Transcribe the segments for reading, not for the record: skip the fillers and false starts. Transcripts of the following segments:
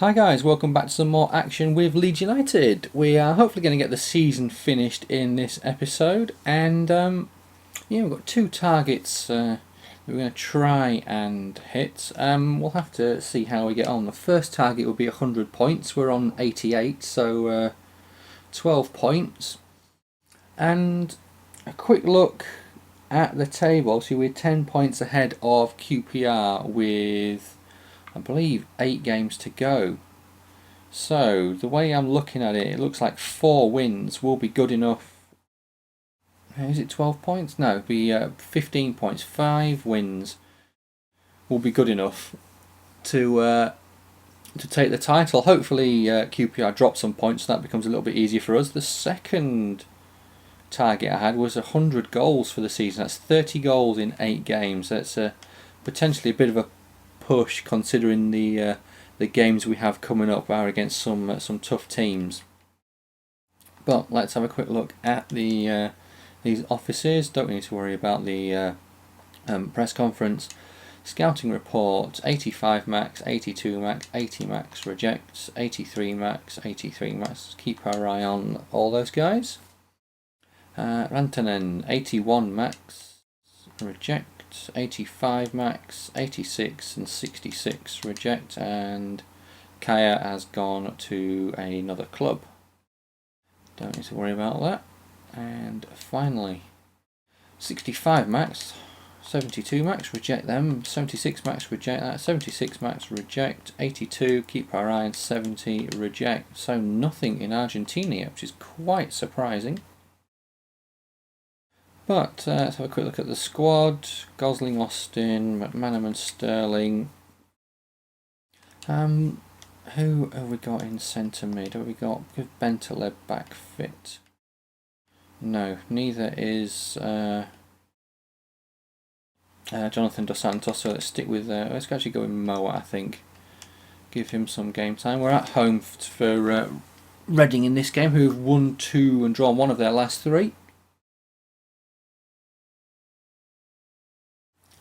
Hi guys, welcome back to some more action with Leeds United. We are hopefully going to get the season finished in this episode, and yeah, we've got two targets that we're going to try and hit. We'll have to see how we get on. The first target will be 100 points. We're on 88, so 12 points. And a quick look at the table. So we're 10 points ahead of QPR with, I believe, 8 games to go. So the way I'm looking at it, it looks like 4 wins will be good enough. Is it 12 points? No, it'll be 15 points. 5 wins will be good enough to take the title. Hopefully QPR drop some points, so that becomes a little bit easier for us. The second target I had was 100 goals for the season. That's 30 goals in 8 games. That's potentially a bit of a push considering the games we have coming up are against some tough teams. But let's have a quick look at the these offices. Don't need to worry about the press conference. Scouting report: 85 max, 82 max, 80 max rejects, 83 max, 83 max. Keep our eye on all those guys. Rantanen: 81 max reject, 85 max, 86 and 66 reject, and Kaya has gone to another club. Don't need to worry about that. And finally, 65 max, 72 max, reject them, 76 max, reject that, 76 max, reject, 82, keep our eye on 70, reject. So nothing in Argentina, which is quite surprising. But let's have a quick look at the squad. Gosling, Austin, McManaman, Sterling. Who have we got in centre mid? Have we got Bentaleb back fit? No, neither is Jonathan Dos Santos, so let's stick with, let's actually go with Moa, I think. Give him some game time. We're at home for Reading in this game, who've won 2 and drawn 1 of their last 3.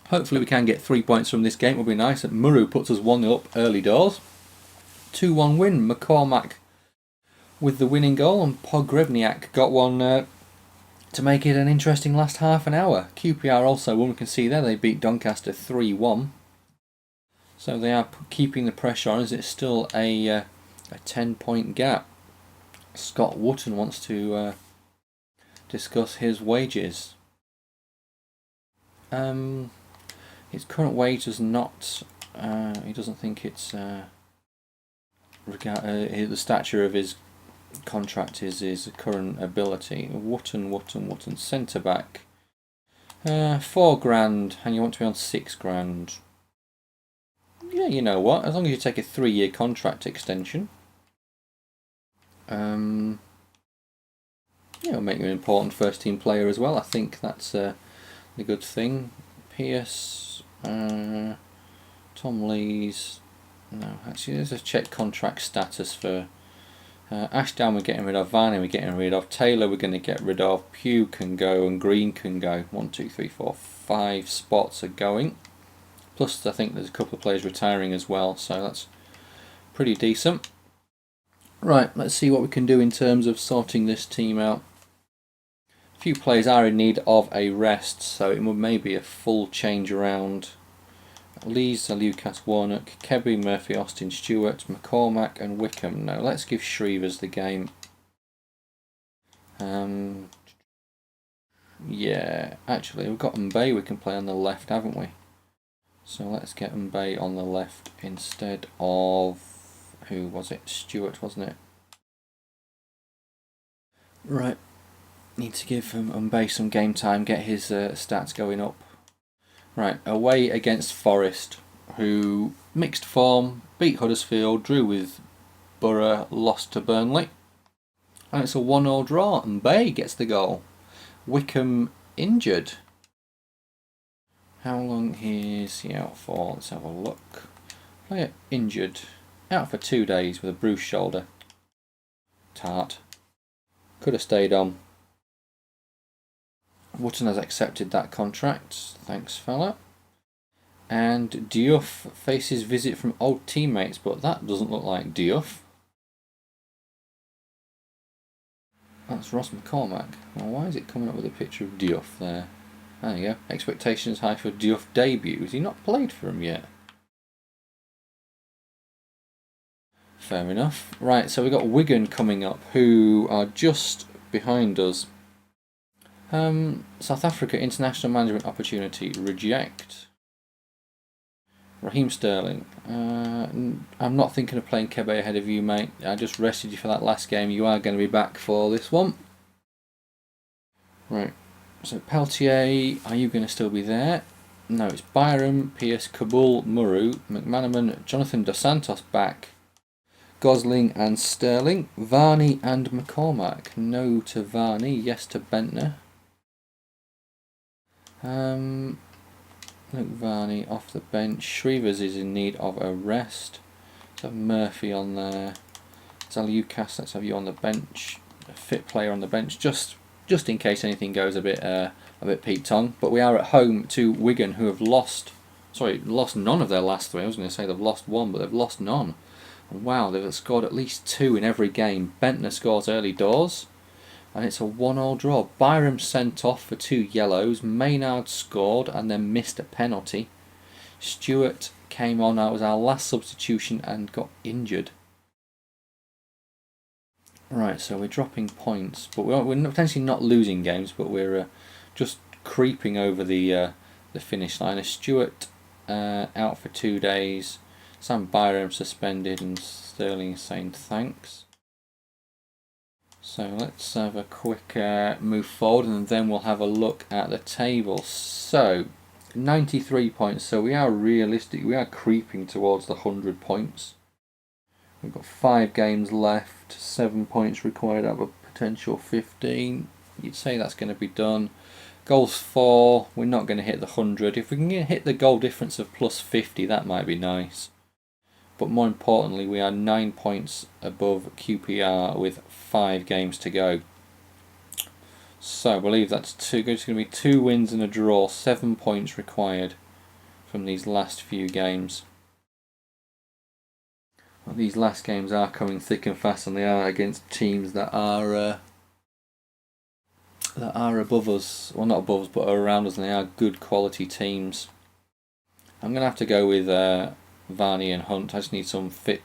Hopefully we can get 3 points from this game, it will be nice. Murray puts us 1-0 up early doors. 2-1 win, McCormack with the winning goal, and Pogrebniak got one to make it an interesting last half an hour. QPR also won, we can see there, they beat Doncaster 3-1. So they are keeping the pressure on, as it's still a 10-point gap. Scott Wootton wants to discuss his wages. His current wage does not, he doesn't think it's, the stature of his contract is his current ability. Wootton, centre back. 4 grand, and you want to be on 6 grand. Yeah, you know what, as long as you take a 3-year contract extension, yeah, it'll make you an important first team player as well. I think that's the good thing. Pierce, Tom Lees. No, actually, there's a check contract status for Ashdown. We're getting rid of. Varney we're getting rid of. Taylor we're going to get rid of. Pugh can go and Green can go. 1, 2, 3, 4, 5 spots are going. Plus, I think there's a couple of players retiring as well, so that's pretty decent. Right, let's see what we can do in terms of sorting this team out. A few players are in need of a rest, so it may be a full change around. Lees, Lucas, Warnock, Kebby, Murphy, Austin, Stewart, McCormack and Wickham. No, let's give Shrevers the game. Yeah, actually we've got Mbaye we can play on the left, haven't we? So let's get Mbaye on the left instead of, who was it? Stewart, wasn't it? Right, need to give Mbaye some game time, get his stats going up. Right, away against Forest, who mixed form, beat Huddersfield, drew with Borough, lost to Burnley. And it's a 1-0 draw, and Mbaye gets the goal. Wickham injured. How long is he out for? Let's have a look. Player injured. Out for 2 days with a bruised shoulder. Tart. Could have stayed on. Wootton has accepted that contract. Thanks, fella. And Diouf faces visit from old teammates, but that doesn't look like Diouf. That's Ross McCormack. Well, why is it coming up with a picture of Diouf there? There you go. Expectations high for Diouf debut. Has he not played for him yet? Fair enough. Right, so we've got Wigan coming up, who are just behind us. South Africa international management opportunity, reject. Raheem Sterling. I'm not thinking of playing Kebe ahead of you, mate. I just rested you for that last game. You are going to be back for this one. Right. So Peltier, are you going to still be there? No, it's Byram, Pierce, Kabul, Murray, McManaman, Jonathan Dos Santos back. Gosling and Sterling. Varney and McCormack. No to Varney, yes to Bentner. Luke Varney off the bench. Shrevers is in need of a rest. Let's have Murphy on there. Zaliukas, let's have you on the bench. A fit player on the bench, just in case anything goes a bit Pete Tong. But we are at home to Wigan, who have lost none of their last three. I was going to say they've lost one, but they've lost none. And wow, they've scored at least 2 in every game. Bentner scores early doors, and it's a 1-1 draw. Byram sent off for 2 yellows. Maynard scored and then missed a penalty. Stewart came on. That was our last substitution and got injured. Right, so we're dropping points, but we're potentially not losing games, but we're just creeping over the finish line. Stewart out for 2 days. Sam Byram suspended, and Sterling saying thanks. So let's have a quick move forward, and then we'll have a look at the table. So 93 points, so we are realistic, we are creeping towards the 100 points. We've got 5 games left, 7 points required out of a potential 15. You'd say that's going to be done. Goals 4, we're not going to hit the 100. If we can hit the goal difference of plus 50, that might be nice. But more importantly, we are 9 points above QPR with 5 games to go. So I believe that's going to be 2 wins and a draw, 7 points required from these last few games. Well, these last games are coming thick and fast, and they are against teams that are above us. Well, not above us, but are around us, and they are good quality teams. I'm going to have to go with Varney and Hunt. I just need some fit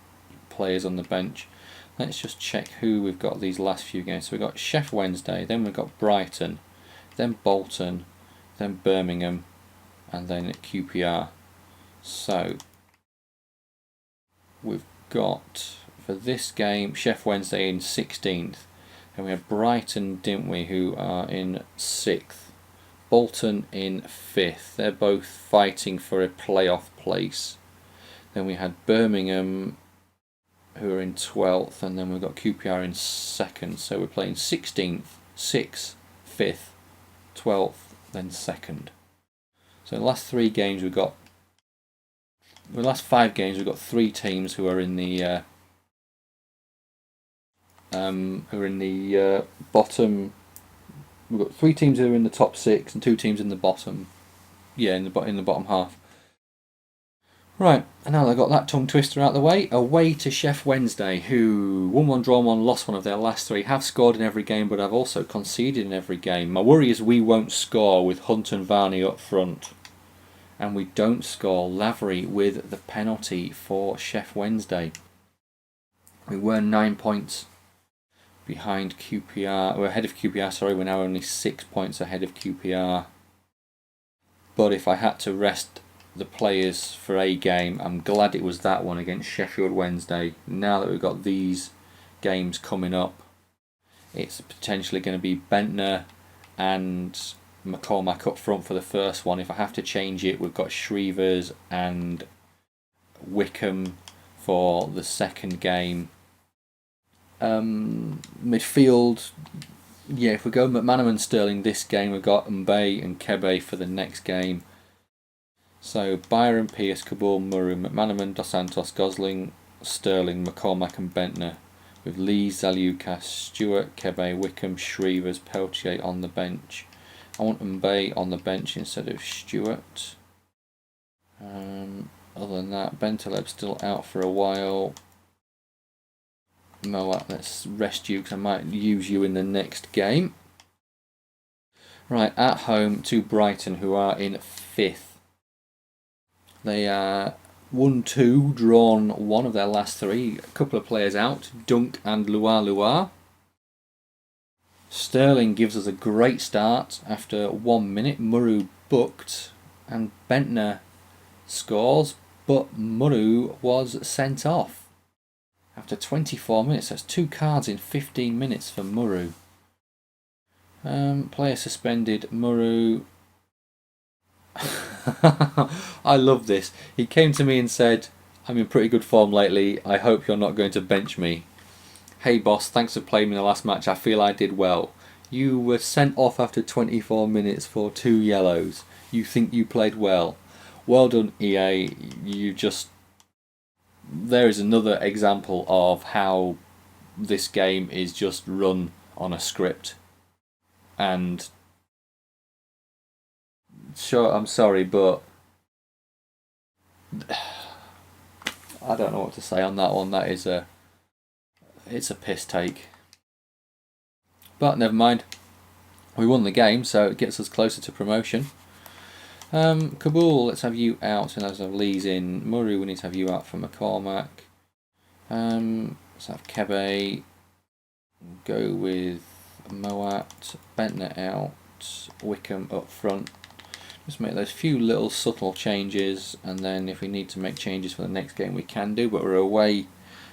players on the bench. Let's just check who we've got these last few games. So we've got Sheffield Wednesday, then we've got Brighton, then Bolton, then Birmingham, and then QPR. So we've got, for this game, Sheffield Wednesday in 16th. And we had Brighton, didn't we, who are in 6th. Bolton in 5th. They're both fighting for a playoff place. Then we had Birmingham, who are in 12th, and then we've got QPR in 2nd. So we're playing 16th, 6th, 5th, 12th, then 2nd. So the last 3 games we've got, the last 5 games we've got 3 teams who are in the bottom. We've got 3 teams who are in the top 6 and 2 teams in the bottom. Yeah, in the bottom half. Right, and now I've got that tongue twister out of the way. Away to Sheffield Wednesday, who won 1, drawn 1, lost 1 of their last 3. Have scored in every game, but have also conceded in every game. My worry is we won't score with Hunt and Varney up front. And we don't score. Lavery with the penalty for Sheffield Wednesday. We were 9 points behind QPR. We're ahead of QPR, sorry. We're now only 6 points ahead of QPR. But if I had to rest the players for a game, I'm glad it was that one against Sheffield Wednesday. Now that we've got these games coming up, it's potentially going to be Bentner and McCormack up front for the first one. If I have to change it, we've got Shrevers and Wickham for the second game. Midfield, yeah, if we go McManaman Sterling this game, we've got Mbaye and Kebe for the next game. So Byron, Pierce, Kabul, Murray, McManaman, Dos Santos, Gosling, Sterling, McCormack and Bentner. With Lee, Zaliukas, Stewart, Kebe, Wickham, Shrevers, Peltier on the bench. I want Mbaye on the bench instead of Stewart. Other than that, Bentaleb's still out for a while. Moat, let's rest you because I might use you in the next game. Right, at home to Brighton, who are in 5th. They are 1-2, drawn 1 of their last 3. A couple of players out, Dunk and Lua. Sterling gives us a great start after 1 minute. Murray booked and Bentner scores, but Murray was sent off after 24 minutes. That's 2 cards in 15 minutes for Murray. Player suspended, Murray. I love this. He came to me and said, I'm in pretty good form lately. I hope you're not going to bench me. Hey boss, thanks for playing me in the last match. I feel I did well. You were sent off after 24 minutes for 2 yellows. You think you played well. Well done, EA. There is another example of how this game is just run on a script. And sure, I'm sorry, but I don't know what to say on that one. It's a piss take. But never mind. We won the game, so it gets us closer to promotion. Kabul, let's have you out, and let's have Leeds in. Murray, we need to have you out for McCormack. Let's have Kebe. Go with Moat. Bentner out. Wickham up front. Just make those few little subtle changes, and then if we need to make changes for the next game, we can do. But we're away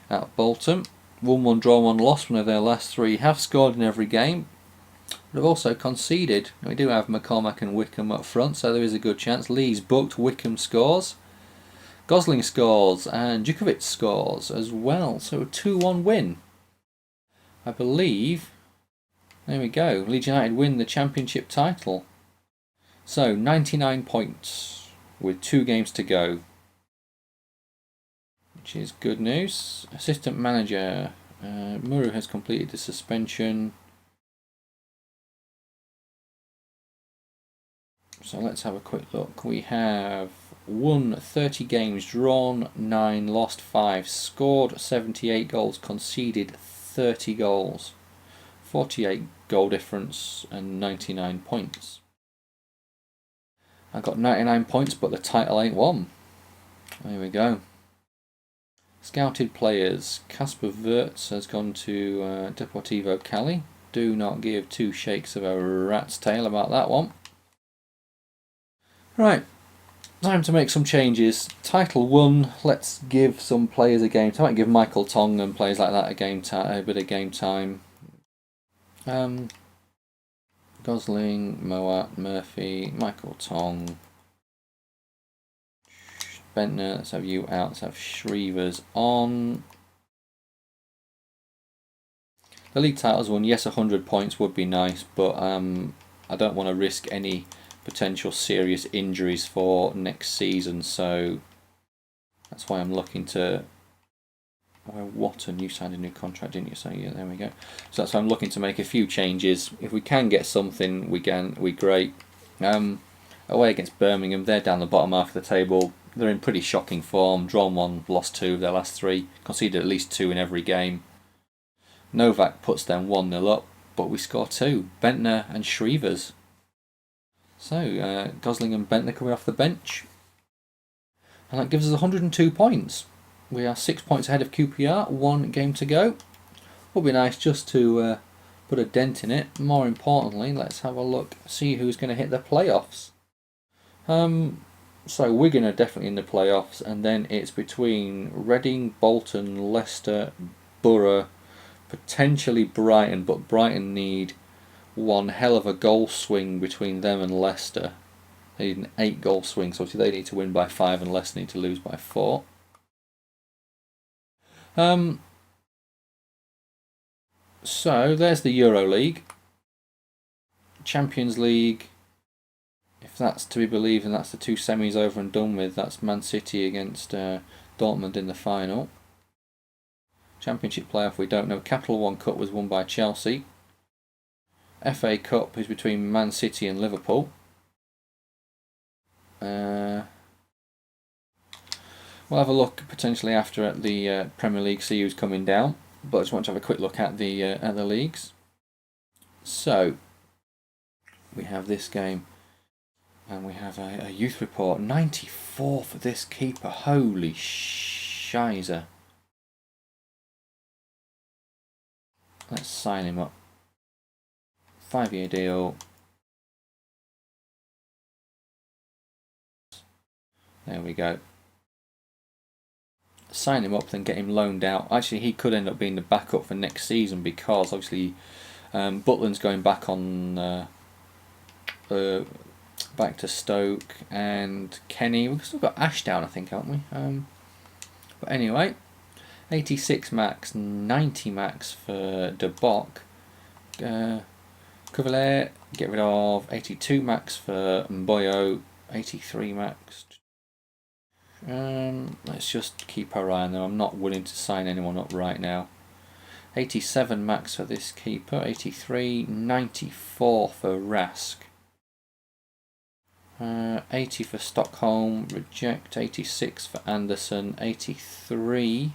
at Bolton. 1-1 draw, 1 loss. One of their last 3 have scored in every game. But have also conceded. We do have McCormack and Wickham up front, so there is a good chance. Lee's booked, Wickham scores. Gosling scores, and Djukovic scores as well. So a 2-1 win. I believe. There we go. Leeds United win the championship title. So 99 points with 2 games to go, which is good news. Assistant manager Muru has completed the suspension. So let's have a quick look. We have won 30 games, drawn 9, lost 5, scored 78 goals, conceded 30 goals, 48 goal difference and 99 points. I got 99 points, but the title ain't won. There we go. Scouted players. Casper Wirtz has gone to Deportivo Cali. Do not give 2 shakes of a rat's tail about that one. Right, time to make some changes. Title 1, let's give some players a game time. I might give Michael Tong and players like that a bit of game time. Gosling, Moat, Murphy, Michael Tong, Bentner, let's have you out, let's have Shrevers on. The league titles won, yes, 100 points would be nice, but I don't want to risk any potential serious injuries for next season, so that's why I'm looking to. Watton, you signed a new contract, didn't you? So yeah, there we go. So that's why I'm looking to make a few changes. If we can get something, we great. Away against Birmingham, they're down the bottom half of the table. They're in pretty shocking form. Drawn 1, lost 2 of their last 3. Conceded at least 2 in every game. Novak puts them 1-0 up, but we score 2. Bentner and Shrevers. So Gosling and Bentner coming off the bench, and that gives us 102 points. We are 6 points ahead of QPR, 1 game to go. Would be nice just to put a dent in it. More importantly, let's have a look, see who's going to hit the playoffs. So Wigan are definitely in the playoffs, and then it's between Reading, Bolton, Leicester, Borough, potentially Brighton, but Brighton need one hell of a goal swing between them and Leicester. They need an 8 goal swing, so obviously they need to win by 5 and Leicester need to lose by 4. So there's the Euro League. Champions League, if that's to be believed, and that's the 2 semis over and done with. That's Man City against Dortmund in the final. Championship playoff, we don't know. Capital One Cup was won by Chelsea. FA Cup is between Man City and Liverpool. We'll have a look potentially after at the Premier League, see who's coming down. But I just want to have a quick look at the leagues. So we have this game, and we have a youth report. 94 for this keeper. Holy shizer! Let's sign him up. 5-year deal. There we go. Sign him up, then get him loaned out. Actually, he could end up being the backup for next season because obviously Butland's going back on back to Stoke, and Kenny. We've still got Ashdown, I think, haven't we? But anyway, 86 max, 90 max for De Bock. Cavalier, get rid of 82 max for Mboyo, 83 max. Let's just keep our eye on them. I'm not willing to sign anyone up right now. 87 max for this keeper, 83, 94 for Rask. 80 for Stockholm, reject. 86 for Anderson, 83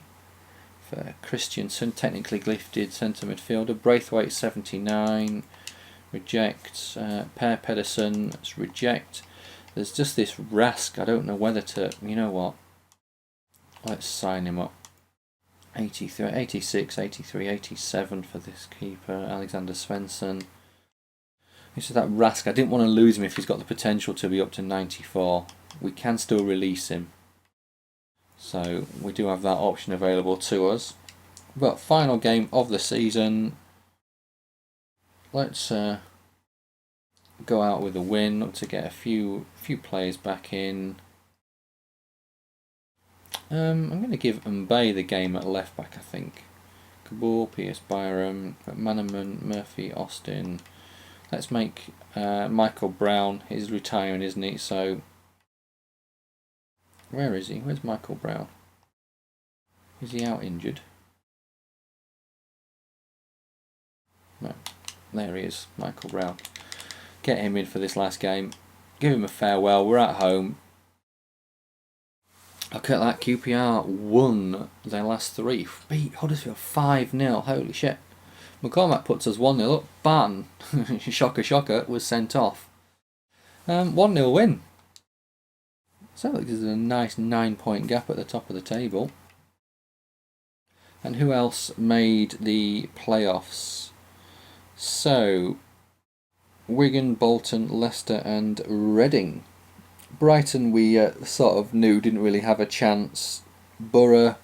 for Christiansen, technically gifted centre midfielder. Braithwaite 79, reject. Per Pedersen, let's reject. There's just this Rask, I don't know whether to, you know what, let's sign him up. 83, 86, 83, 87 for this keeper, Alexander Svensson. This is that Rask, I didn't want to lose him if he's got the potential to be up to 94. We can still release him. So we do have that option available to us. But final game of the season. Let's go out with a win to get a few players back in. I'm going to give Mbaye the game at left back, I think. Kabul, Pierce Byram, McManaman, Murphy, Austin. Let's make Michael Brown. He's retiring, isn't he? So where is he? Where's Michael Brown? Is he out injured? No. There he is, Michael Brown. Get him in for this last game. Give him a farewell. We're at home. Look at that. QPR won their last three. Beat Huddersfield 5-0. Holy shit. McCormack puts us 1-0 up. Barton, shocker shocker, was sent off. 1-0 win. So there's a nice 9-point gap at the top of the table. And who else made the playoffs? So Wigan, Bolton, Leicester and Reading. Brighton we sort of knew didn't really have a chance. Borough,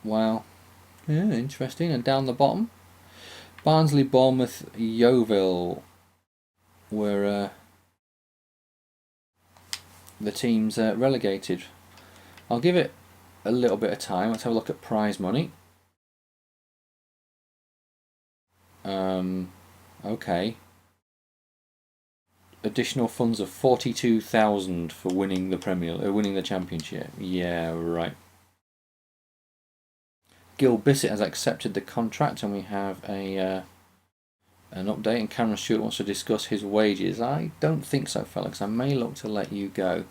wow, yeah, interesting. And down the bottom, Barnsley, Bournemouth, Yeovil were the teams relegated. I'll give it a little bit of time. Let's have a look at prize money. Okay. Additional funds of 42,000 for winning the championship. Yeah, right. Gil Bissett has accepted the contract, and we have an update. And Cameron Stewart wants to discuss his wages. I don't think so, fellas. I may look to let you go.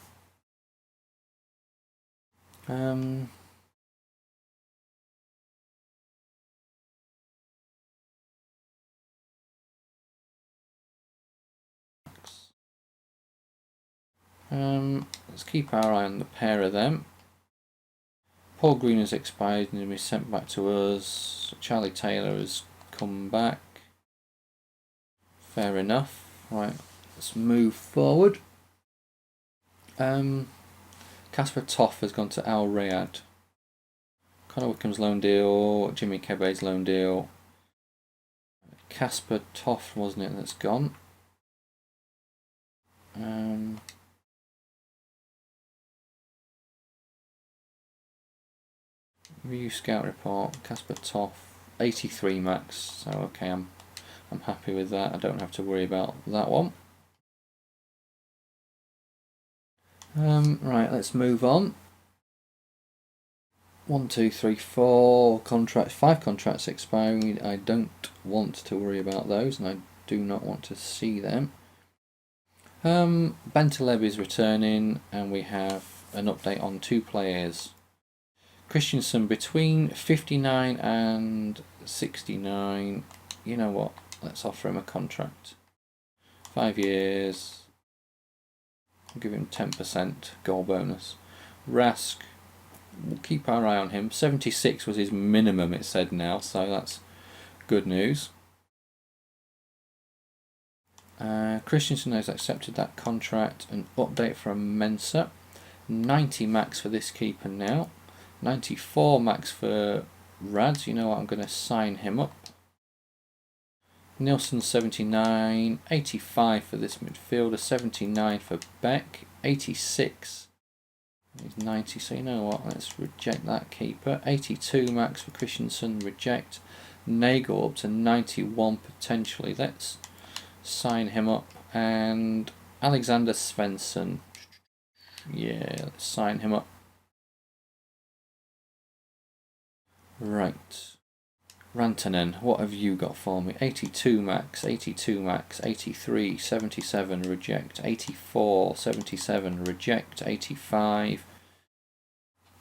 Let's keep our eye on the pair of them. Paul Green has expired and will be sent back to us. Charlie Taylor has come back. Fair enough. Right, let's move forward. Casper Toff has gone to Al Rayad. Connor Wickham's loan deal. Jimmy Kebe's loan deal. Casper Toff, wasn't it, that's gone. Review scout report. Casper Toff, 83 max. So okay, I'm happy with that. I don't have to worry about that one. Right, let's move on. 1, 2, 3, 4 contracts. 5 contracts expiring. I don't want to worry about those, and I do not want to see them. Bentaleb is returning, and we have an update on 2 players. Christensen between 59 and 69. You know what? Let's offer him a contract. 5 years. I'll give him 10% goal bonus. Rask, we'll keep our eye on him. 76 was his minimum, it said now, so that's good news. Christensen has accepted that contract. An update from Mensa. 90 max for this keeper now. 94 max for Rads. You know what, I'm going to sign him up. Nielsen 79, 85 for this midfielder, 79 for Beck, 86. He's 90, so you know what, let's reject that keeper. 82 max for Christensen, reject. Nagel up to 91 potentially, let's sign him up. And Alexander Svensson, yeah, let's sign him up. Right. Rantanen, what have you got for me? 82 max, 82 max, 83, 77, reject, 84, 77, reject, 85.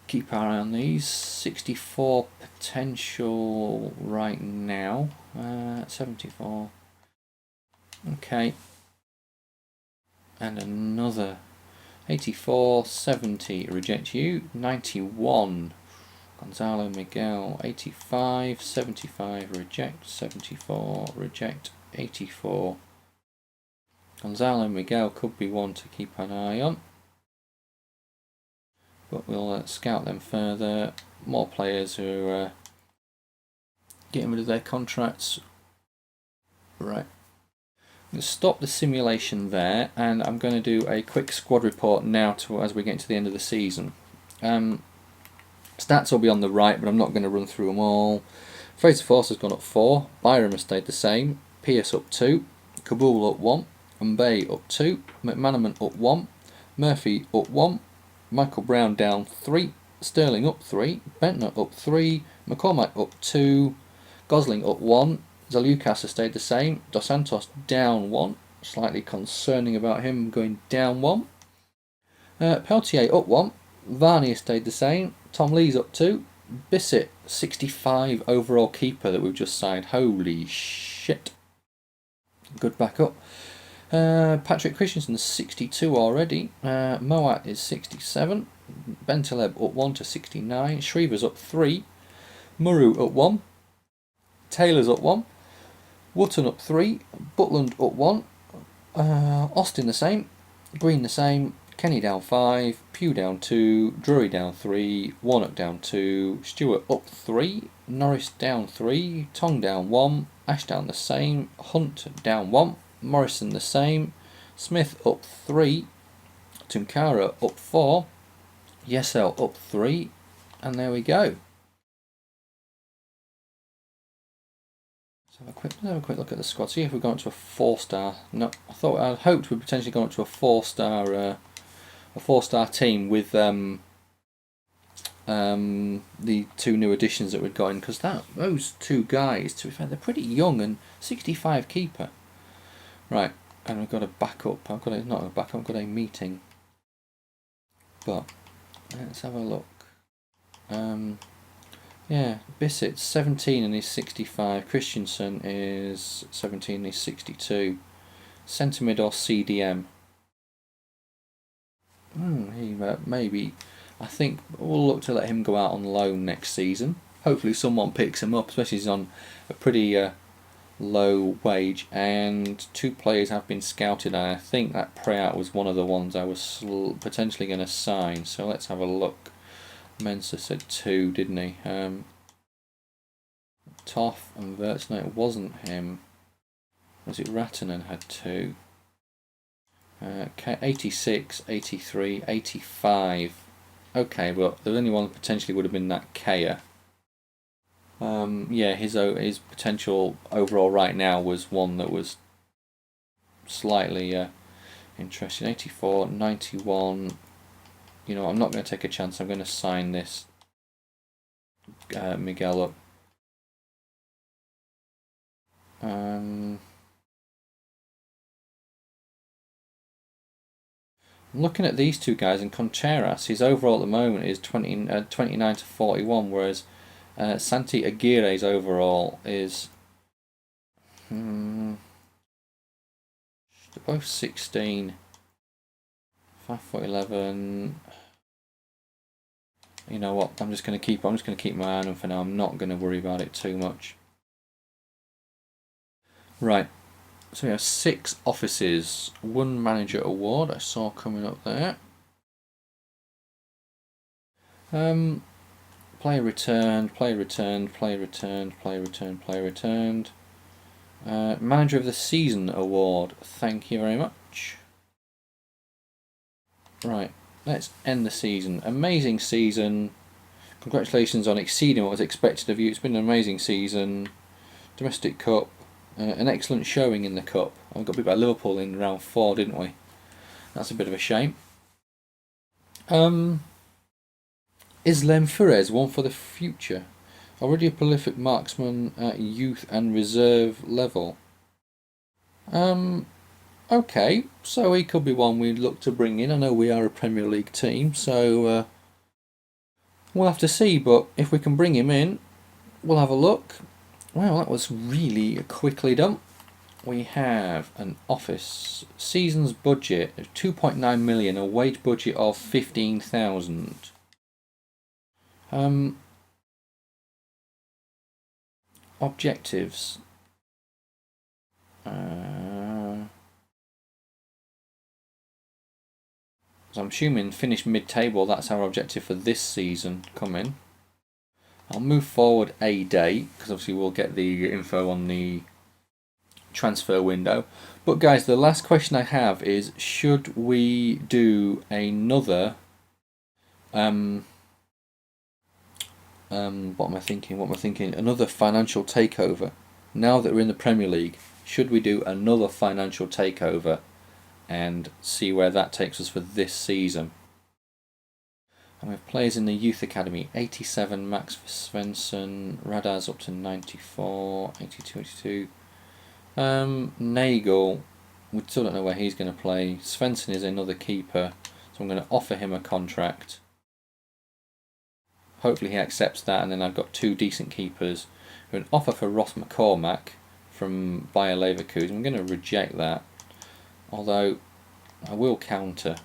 Keep our eye on these. 64 potential right now. 74. Okay. And another 84, 70, reject you. 91. Gonzalo Miguel, 85, 75, reject, 74, reject, 84. Gonzalo Miguel could be one to keep an eye on, but we'll scout them further. More players who are getting rid of their contracts. Right. I'm going to stop the simulation there, and I'm going to do a quick squad report now as we get to the end of the season. Stats will be on the right, but I'm not going to run through them all. Fraser Force has gone up 4. Byram has stayed the same. Pierce up 2. Kabul up 1. Mbaye up 2. McManaman up 1. Murphy up 1. Michael Brown down 3. Sterling up 3. Bentner up 3. McCormack up 2. Gosling up 1. Zalukas has stayed the same. Dos Santos down 1. Slightly concerning about him going down 1. Peltier up 1. Varney has stayed the same. Tom Lee's up 2. Bissett, 65 overall keeper that we've just signed. Holy shit. Good backup. Patrick Christensen's 62 already. Moat is 67. Bentaleb up 1 to 69. Shreever's up 3. Murrow up 1. Taylor's up 1. Wootton up 3. Butland up 1. Austin the same. Green the same. Kenny down 5, Pugh down 2, Drury down 3, Warnock down 2, Stewart up 3, Norris down 3, Tong down 1, Ash down the same, Hunt down 1, Morrison the same, Smith up 3, Tunkara up 4, Yesel up 3, and there we go. Let's have a quick look at the squad. See if we've gone to a 4-star. No, I hoped we'd potentially gone to a 4-star. A 4-star team with the 2 new additions that we've got in, because those 2 guys, to be fair, they're pretty young, and 65 keeper. Right, and we've got a backup. I've got a meeting. But let's have a look. Yeah, Bissett's 17 and he's 65. Christensen is 17 and he's 62. Centre mid or CDM. Maybe. I think we'll look to let him go out on loan next season. Hopefully someone picks him up, especially he's on a pretty low wage. And 2 players have been scouted, and I think that Preat was one of the ones I was potentially going to sign. So let's have a look. Mensah said 2, didn't he? Toff and Wirtz. No, it wasn't him. Was it Ratanen had 2? 86, 83, 85. Okay, well, the only one potentially would have been that Kea. Yeah, his potential overall right now was one that was slightly interesting. 84, 91. You know, I'm not going to take a chance. I'm going to sign this Miguel up. looking at these two guys, and Contreras, his overall at the moment is 29 to 41, whereas Santi Aguirre's overall is both 16. 5 foot 11. You know what? I'm just going to keep my eye on them for now. I'm not going to worry about it too much. Right. So we have 6 offices, 1 manager award. I saw coming up there. Player returned. Player returned. Player returned. Player returned. Player returned. Manager of the season award. Thank you very much. Right, let's end the season. Amazing season. Congratulations on exceeding what was expected of you. It's been an amazing season. Domestic Cup. An excellent showing in the Cup. We got beat by Liverpool in round 4, didn't we? That's a bit of a shame. Islam Ferez, one for the future. Already a prolific marksman at youth and reserve level. Okay, so he could be one we'd look to bring in. I know we are a Premier League team, so we'll have to see. But if we can bring him in, we'll have a look. Wow, that was really quickly done. We have an office season's budget of 2.9 million, a wage budget of 15,000. Objectives. So I'm assuming finish mid-table, that's our objective for this season coming. I'll move forward a day, because obviously we'll get the info on the transfer window. But guys, the last question I have is, should we do another... what am I thinking? Another financial takeover. Now that we're in the Premier League, should we do another financial takeover and see where that takes us for this season? And we have players in the youth academy. 87 Max for Svensson, Radaz up to 94, 82, 82. Nagel, we still don't know where he's going to play. Svensson is another keeper, so I'm going to offer him a contract. Hopefully he accepts that, and then I've got 2 decent keepers. An offer for Ross McCormack from Bayer Leverkusen. I'm going to reject that, although I will counter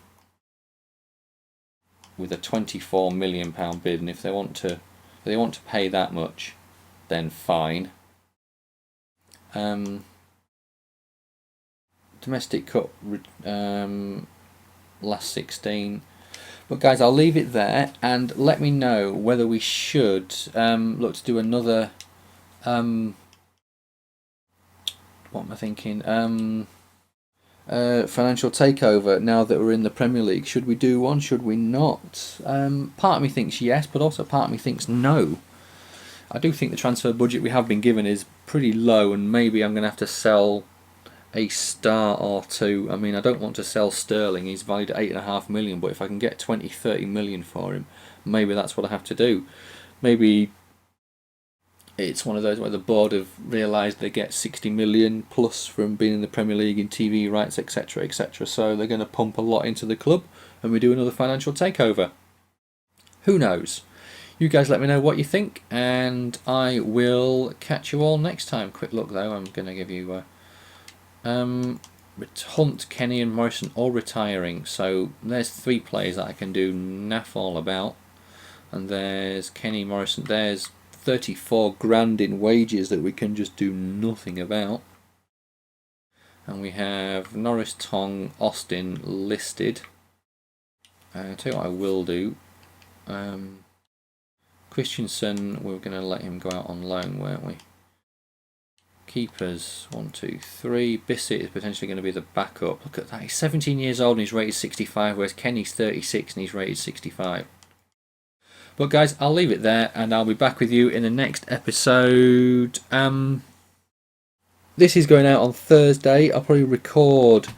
with a £24 million bid, and if they want to pay that much, then fine. Domestic Cup last 16. But guys, I'll leave it there, and let me know whether we should look to do another. What am I thinking? Financial takeover now that we're in the Premier League. Should we do one? Should we not? Part of me thinks yes, but also part of me thinks no. I do think the transfer budget we have been given is pretty low, and maybe I'm going to have to sell a star or two. I mean, I don't want to sell Sterling. He's valued at 8.5 million, but if I can get 20-30 million for him, maybe that's what I have to do. Maybe it's one of those where the board have realised they get 60 million plus from being in the Premier League in TV rights, etc, etc. So they're going to pump a lot into the club, and we do another financial takeover. Who knows? You guys let me know what you think, and I will catch you all next time. Quick look though, I'm going to give you Hunt, Kenny and Morrison all retiring, so there's 3 players that I can do naff all about, and there's Kenny, Morrison, there's 34 grand in wages that we can just do nothing about, and we have Norris, Tong, Austin listed. I'll tell you what I will do. Christensen, we're going to let him go out on loan, weren't we? Keepers, 1, 2, 3. Bissett is potentially going to be the backup. Look at that, he's 17 years old and he's rated 65, whereas Kenny's 36 and he's rated 65. But guys, I'll leave it there, and I'll be back with you in the next episode. This is going out on Thursday. I'll probably record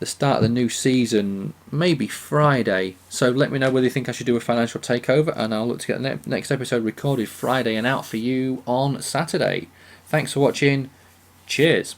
the start of the new season maybe Friday. So let me know whether you think I should do a financial takeover, and I'll look to get the next episode recorded Friday and out for you on Saturday. Thanks for watching. Cheers.